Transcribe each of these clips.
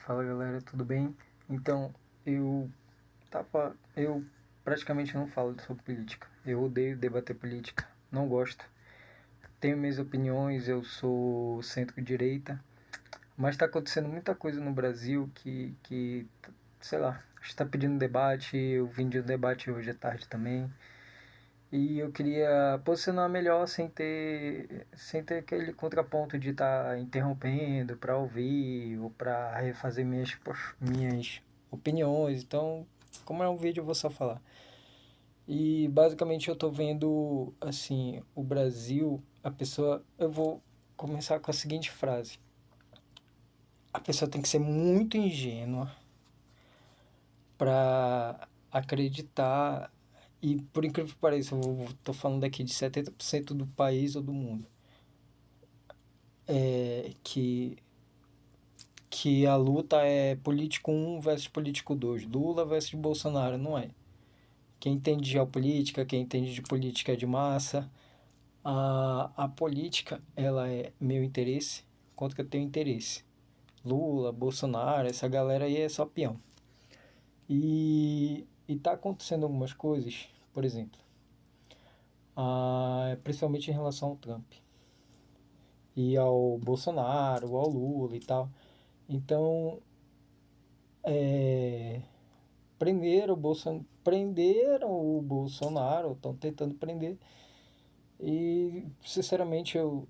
Fala galera, tudo bem? Então, eu eu praticamente não falo sobre política. Eu odeio debater política, não gosto. Tenho minhas opiniões, eu sou centro-direita, mas está acontecendo muita coisa no Brasil que sei lá, está pedindo debate. Eu vim de um debate hoje à tarde também. E eu queria posicionar melhor sem ter aquele contraponto de estar interrompendo para ouvir ou para refazer minhas opiniões. Então, como é um vídeo, eu vou só falar. E basicamente eu tô vendo assim, o Brasil, a pessoa, eu vou começar com a seguinte frase: a pessoa tem que ser muito ingênua para acreditar. E por incrível que pareça, eu tô falando aqui de 70% do país ou do mundo, que a luta é político um versus político 2, Lula versus Bolsonaro, não é. Quem entende de geopolítica, quem entende de política de massa, a política, ela é meu interesse contra teu interesse. Lula, Bolsonaro, essa galera aí é só peão. E tá acontecendo algumas coisas, por exemplo, principalmente em relação ao Trump e ao Bolsonaro, ao Lula e tal. Então, é, prenderam o Bolsonaro, estão tentando prender. E, sinceramente, eu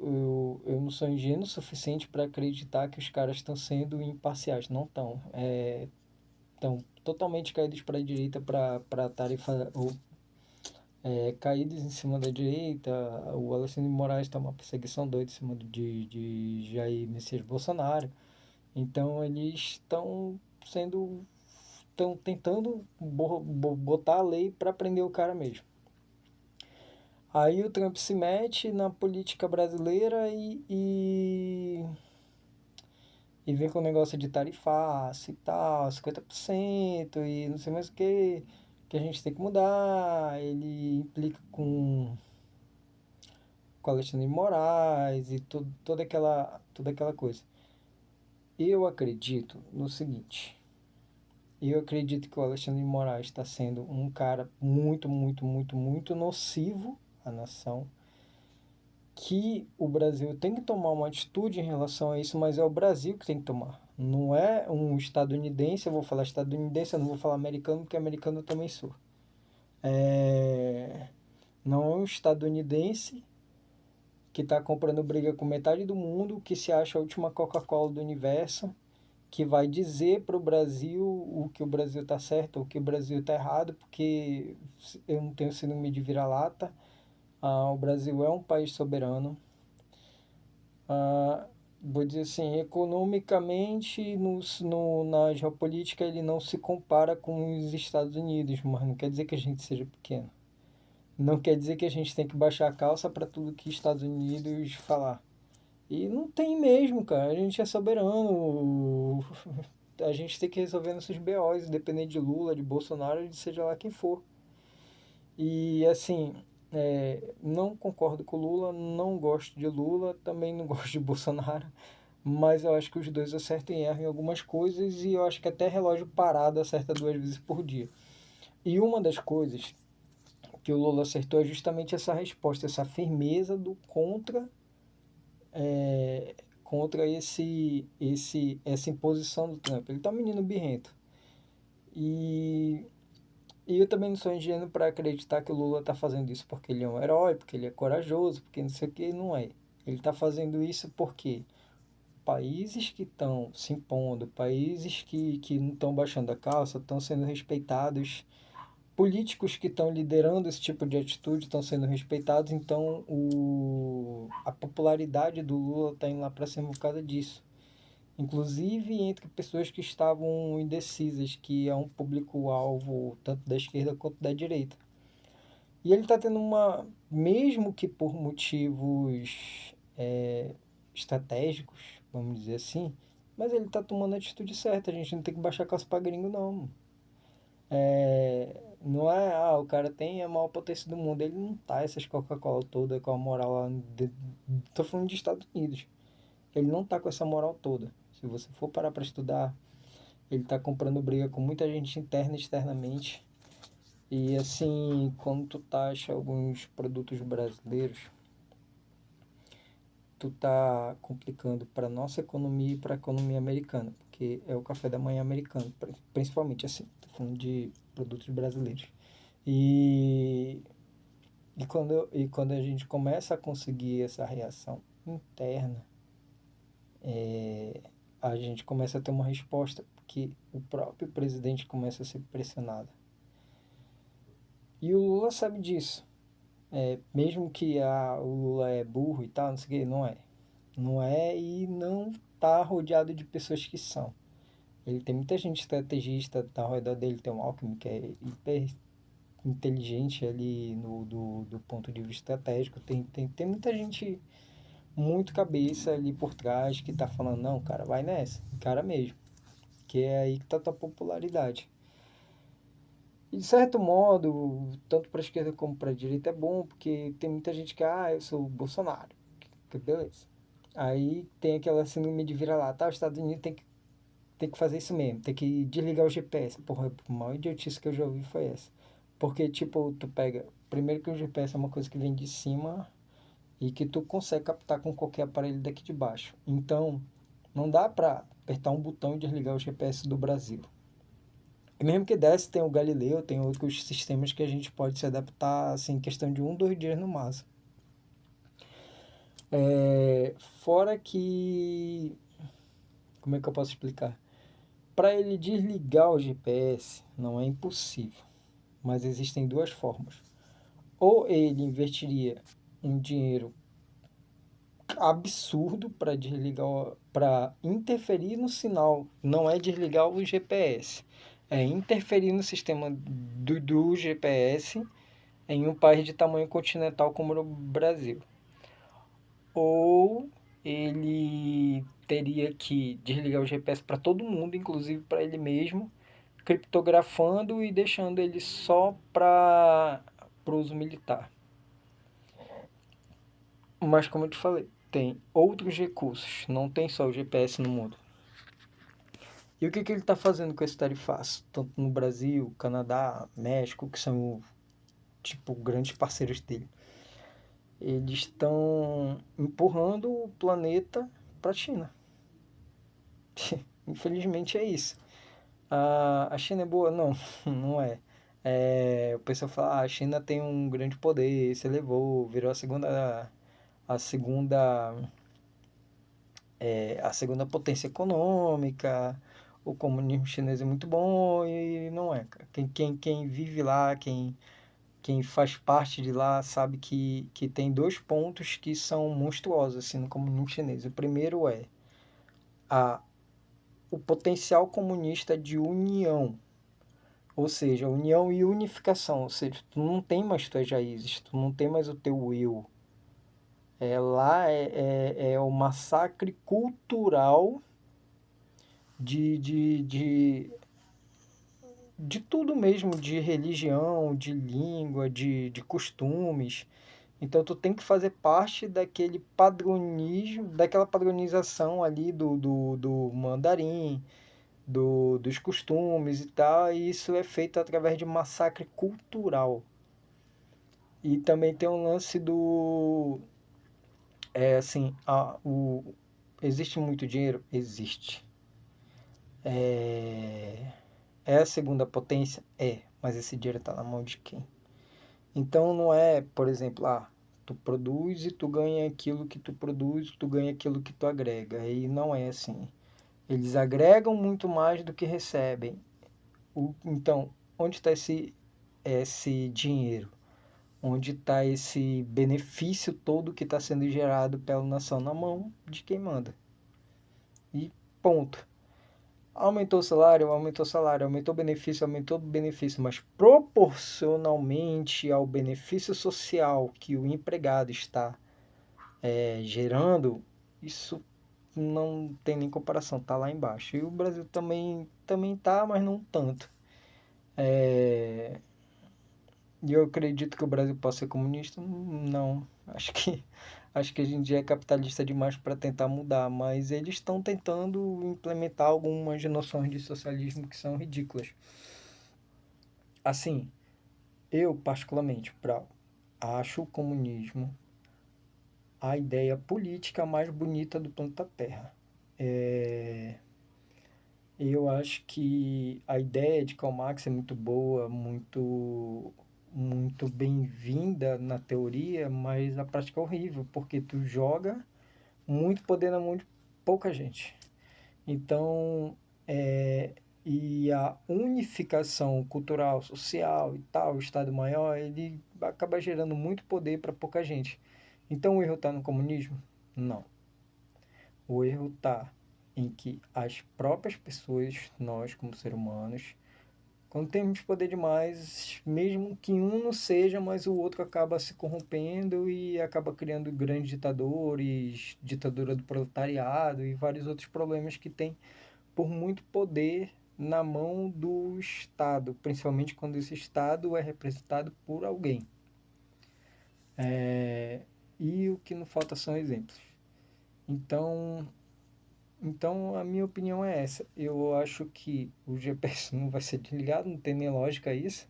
não sou ingênuo o suficiente para acreditar que os caras estão sendo imparciais. Não estão. Estão totalmente caídos para a direita para tarefa ou caídos em cima da direita. O Alexandre de Moraes está uma perseguição doida em cima de Jair Messias Bolsonaro. Então eles estão tentando botar a lei para prender o cara mesmo. Aí o Trump se mete na política brasileira e vem com o negócio de tarifaço e tal, 50% e não sei mais o que a gente tem que mudar. Ele implica com Alexandre de Moraes e toda aquela coisa. Eu acredito no seguinte: eu acredito que o Alexandre de Moraes está sendo um cara muito, muito, muito, muito nocivo à nação, que o Brasil tem que tomar uma atitude em relação a isso, mas é o Brasil que tem que tomar. Não é um estadunidense, eu vou falar estadunidense, eu não vou falar americano, porque americano eu também sou. Não é um estadunidense que está comprando briga com metade do mundo, que se acha a última Coca-Cola do universo, que vai dizer para o Brasil o que o Brasil está certo ou o que o Brasil está errado, porque eu não tenho síndrome de vira-lata. O Brasil é um país soberano. ah, Vou dizer assim, economicamente, na geopolítica, ele não se compara com os Estados Unidos, mas não quer dizer que a gente seja pequeno. Não quer dizer que a gente tem que baixar a calça para tudo que Estados Unidos falar. E não tem mesmo, cara. A gente é soberano. A gente tem que resolver nossos BOs, independente de Lula, de Bolsonaro, de seja lá quem for. E assim, não concordo com Lula, não gosto de Lula, também não gosto de Bolsonaro, mas eu acho que os dois acertam e erram em algumas coisas e eu acho que até relógio parado acerta 2 vezes por dia. E uma das coisas que o Lula acertou é justamente essa resposta, essa firmeza do contra essa imposição do Trump. Ele tá um menino birrento. E E eu também não sou ingênuo para acreditar que o Lula está fazendo isso porque ele é um herói, porque ele é corajoso, porque não sei o que, não é. Ele está fazendo isso porque países que estão se impondo, países que não estão baixando a calça, estão sendo respeitados, políticos que estão liderando esse tipo de atitude estão sendo respeitados, então a popularidade do Lula está indo lá para cima por causa disso. Inclusive entre pessoas que estavam indecisas, que é um público-alvo tanto da esquerda quanto da direita. E ele está tendo mesmo que por motivos estratégicos, vamos dizer assim, mas ele está tomando a atitude certa. A gente não tem que baixar a calça pra gringo, não. Não é, o cara tem a maior potência do mundo. Ele não tá essas Coca-Cola toda com a moral lá. Tô falando de Estados Unidos. Ele não tá com essa moral toda. Se você for parar para estudar, ele está comprando briga com muita gente interna e externamente. E assim, quando tu taxa alguns produtos brasileiros, tu tá complicando para nossa economia e para a economia americana, porque é o café da manhã americano, principalmente assim, tô falando de produtos brasileiros. E, e quando a gente começa a conseguir essa reação interna, a gente começa a ter uma resposta, porque o próprio presidente começa a ser pressionado. E o Lula sabe disso. Mesmo que o Lula é burro e tal, não sei o que, não é. Não é e não tá rodeado de pessoas que são. Ele tem muita gente estrategista ao redor dele, tem um Alckmin que é hiper inteligente ali do ponto de vista estratégico. Tem muita gente muito cabeça ali por trás que tá falando, não, cara, vai nessa, cara mesmo. Que é aí que tá a tua popularidade. E de certo modo, tanto para a esquerda como para a direita é bom, porque tem muita gente que, eu sou o Bolsonaro, que beleza. Aí tem aquela síndrome de vira-lata, os Estados Unidos tem que fazer isso mesmo, tem que desligar o GPS. Porra, a maior idiotice que eu já ouvi foi essa. Porque, tipo, tu pega, primeiro que o GPS é uma coisa que vem de cima e que tu consegue captar com qualquer aparelho daqui de baixo. Então, não dá pra apertar um botão e desligar o GPS do Brasil. E mesmo que desse, tem o Galileu, tem outros sistemas que a gente pode se adaptar, assim, em questão de 2 dias no máximo. Fora que... Como é que eu posso explicar? Para ele desligar o GPS, não é impossível, mas existem duas formas. Ou ele investiria um dinheiro absurdo para desligar, para interferir no sinal, não é desligar o GPS, é interferir no sistema do GPS em um país de tamanho continental como o Brasil. Ou ele teria que desligar o GPS para todo mundo, inclusive para ele mesmo, criptografando e deixando ele só para uso militar. Mas como eu te falei, tem outros recursos, não tem só o GPS no mundo. E o que ele está fazendo com esse tarifaço? Tanto no Brasil, Canadá, México, que são tipo grandes parceiros dele. Eles estão empurrando o planeta para a China. Infelizmente é isso. A China é boa? Não, não é. O pessoal fala, a China tem um grande poder, se elevou, virou a segunda, a segunda potência econômica, o comunismo chinês é muito bom e não é. Quem vive lá, quem faz parte de lá, sabe que tem dois pontos que são monstruosos assim, no comunismo chinês. O primeiro é a, o potencial comunista de união. Ou seja, união e unificação. Ou seja, tu não tem mais tuas raízes, tu não tem mais o teu eu. Lá é o massacre cultural de tudo mesmo, de religião, de língua, de costumes. Então tu tem que fazer parte daquele padronismo, daquela padronização ali do mandarim, dos costumes e tal, e isso é feito através de massacre cultural. E também tem um lance do. Assim, existe muito dinheiro? Existe. É a segunda potência? Mas esse dinheiro está na mão de quem? Então não é, por exemplo, tu produz e tu ganha aquilo que tu produz, tu ganha aquilo que tu agrega. E não é assim. Eles agregam muito mais do que recebem. Então, onde está esse dinheiro? Onde está esse benefício todo que está sendo gerado pela nação? Na mão de quem manda. E ponto. Aumentou o salário, aumentou o benefício, mas proporcionalmente ao benefício social que o empregado está gerando, isso não tem nem comparação, tá lá embaixo. E o Brasil também tá, mas não tanto. E eu acredito que o Brasil possa ser comunista? Não. acho que a gente é capitalista demais para tentar mudar, mas eles estão tentando implementar algumas noções de socialismo que são ridículas. Assim, eu particularmente acho o comunismo a ideia política mais bonita do planeta Terra. É, eu acho que a ideia de Karl Marx é muito boa, muito bem-vinda na teoria, mas a prática é horrível, porque tu joga muito poder na mão de pouca gente. Então, é, e a unificação cultural, social e tal, o Estado maior, ele acaba gerando muito poder para pouca gente. Então, o erro está no comunismo? Não. O erro está em que as próprias pessoas, nós como seres humanos, quando temos poder demais, mesmo que um não seja, mas o outro acaba se corrompendo e acaba criando grandes ditadores, ditadura do proletariado e vários outros problemas que tem por muito poder na mão do Estado, principalmente quando esse Estado é representado por alguém. E o que não falta são exemplos. Então, então, a minha opinião é essa. Eu acho que o GPS não vai ser desligado, não tem nem lógica isso.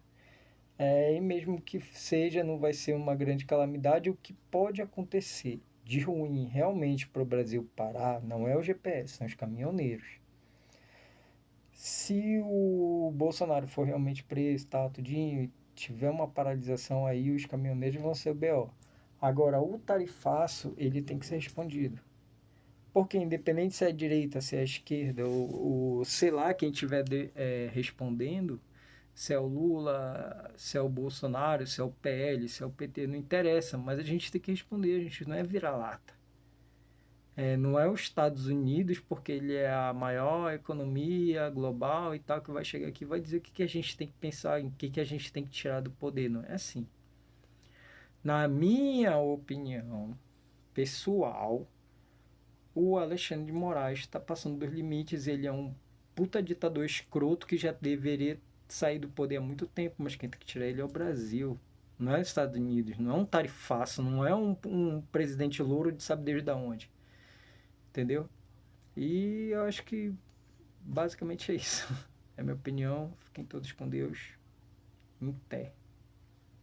E mesmo que seja, não vai ser uma grande calamidade. O que pode acontecer de ruim realmente para o Brasil parar não é o GPS, são os caminhoneiros. Se o Bolsonaro for realmente preso, tal, tudinho, e tiver uma paralisação aí, os caminhoneiros vão ser o BO. Agora, o tarifaço, ele tem que ser respondido. Porque independente se é a direita, se é a esquerda, ou sei lá quem estiver respondendo, se é o Lula, se é o Bolsonaro, se é o PL, se é o PT, não interessa, mas a gente tem que responder, a gente não é vira-lata. Não é os Estados Unidos, porque ele é a maior economia global e tal, que vai chegar aqui e vai dizer o que a gente tem que pensar, em que a gente tem que tirar do poder. Não é assim. Na minha opinião pessoal, o Alexandre de Moraes está passando dos limites. Ele é um puta ditador escroto que já deveria sair do poder há muito tempo, mas quem tem que tirar ele é o Brasil. Não é os Estados Unidos, não é um tarifaço, não é um presidente louro de sabe desde onde. Entendeu? E eu acho que basicamente é isso. É a minha opinião. Fiquem todos com Deus. Em pé.